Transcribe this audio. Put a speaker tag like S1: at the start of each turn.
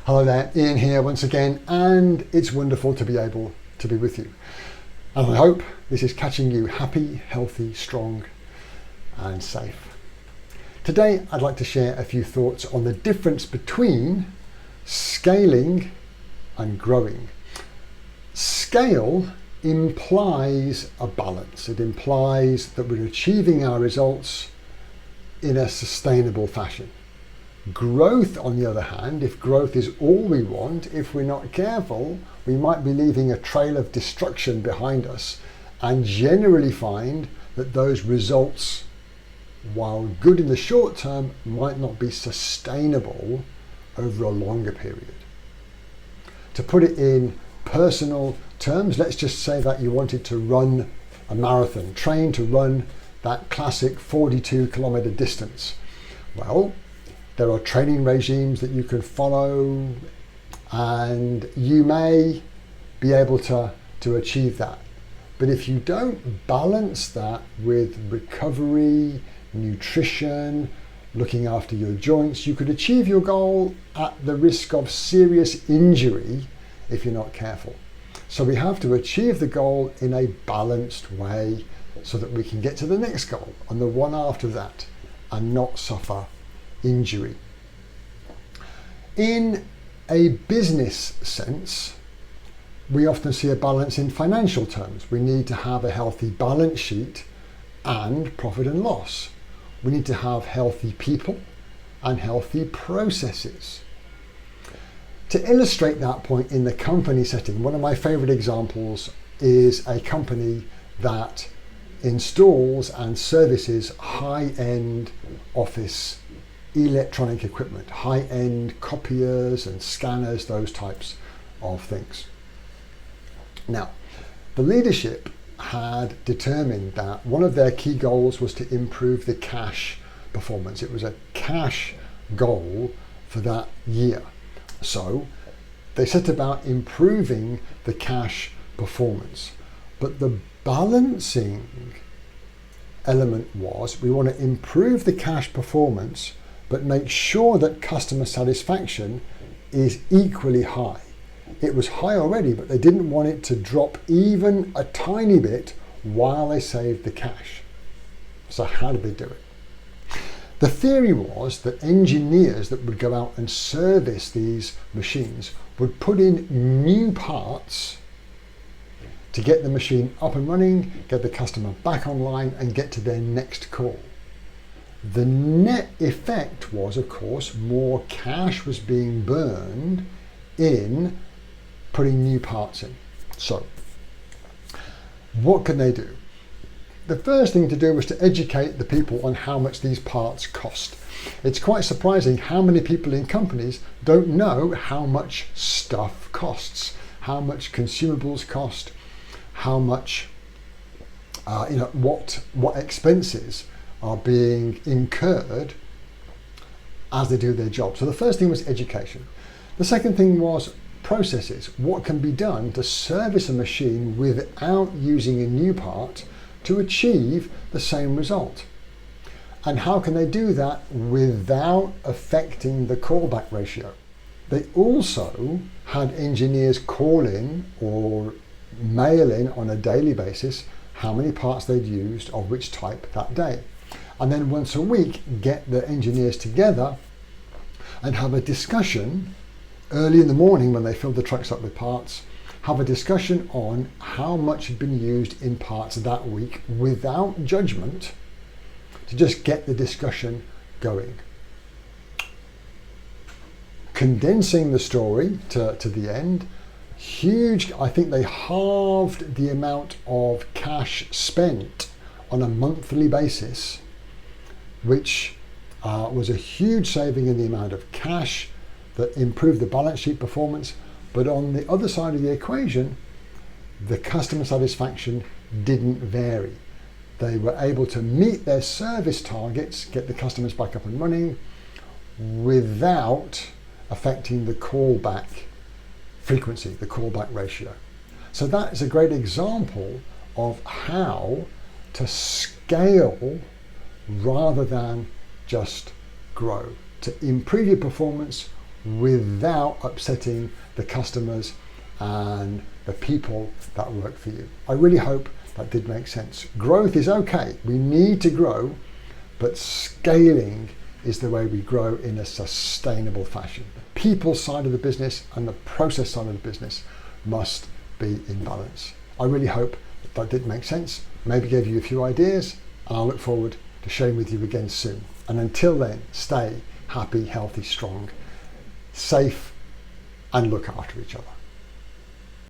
S1: Hello there, Ian here once again, and it's wonderful to be able to be with you. And I hope this is catching you happy, healthy, strong, and safe. Today, I'd like to share a few thoughts on the difference between scaling and growing. Scale implies a balance. It implies that we're achieving our results in a sustainable fashion. Growth, on the other hand, if growth is all we want, if we're not careful, we might be leaving a trail of destruction behind us and generally find that those results, while good in the short term, might not be sustainable over a longer period. To put it in personal terms, let's just say that you wanted to run a marathon, train to run that classic 42-kilometer distance. Well, there are training regimes that you can follow, and you may be able to achieve that. But if you don't balance that with recovery, nutrition, looking after your joints, you could achieve your goal at the risk of serious injury if you're not careful. So we have to achieve the goal in a balanced way so that we can get to the next goal and the one after that and not suffer injury. In a business sense, we often see a balance in financial terms. We need to have a healthy balance sheet and profit and loss. We need to have healthy people and healthy processes. To illustrate that point in the company setting, one of my favorite examples is a company that installs and services high-end office electronic equipment, high-end copiers and scanners, those types of things. Now, the leadership had determined that one of their key goals was to improve the cash performance. It was a cash goal for that year. So they set about improving the cash performance. But the balancing element was we want to improve the cash performance but make sure that customer satisfaction is equally high. It was high already, but they didn't want it to drop even a tiny bit while they saved the cash. So how did they do it? The theory was that engineers that would go out and service these machines would put in new parts to get the machine up and running, get the customer back online, and get to their next call. The net effect was, of course, more cash was being burned in putting new parts in. So, what can they do? The first thing to do was to educate the people on how much these parts cost. It's quite surprising how many people in companies don't know how much stuff costs, how much consumables cost, how much, what expenses are being incurred as they do their job. So the first thing was education. The second thing was processes. What can be done to service a machine without using a new part to achieve the same result? And how can they do that without affecting the callback ratio? They also had engineers call in or mail in on a daily basis how many parts they'd used of which type that day. And then once a week, get the engineers together and have a discussion early in the morning when they filled the trucks up with parts, have a discussion on how much had been used in parts that week without judgment to just get the discussion going. Condensing the story to the end, huge, I think they halved the amount of cash spent on a monthly basis, which was a huge saving in the amount of cash that improved the balance sheet performance. But on the other side of the equation, the customer satisfaction didn't vary. They were able to meet their service targets, get the customers back up and running without affecting the callback frequency, the callback ratio. So that is a great example of how to scale rather than just grow, to improve your performance without upsetting the customers and the people that work for you. I really hope that did make sense. Growth is okay. We need to grow, but scaling is the way we grow in a sustainable fashion. The people side of the business and the process side of the business must be in balance. I really hope that did make sense. Maybe gave you a few ideas, and I'll look forward to sharing with you again soon. And until then, stay happy, healthy, strong, safe, and look after each other.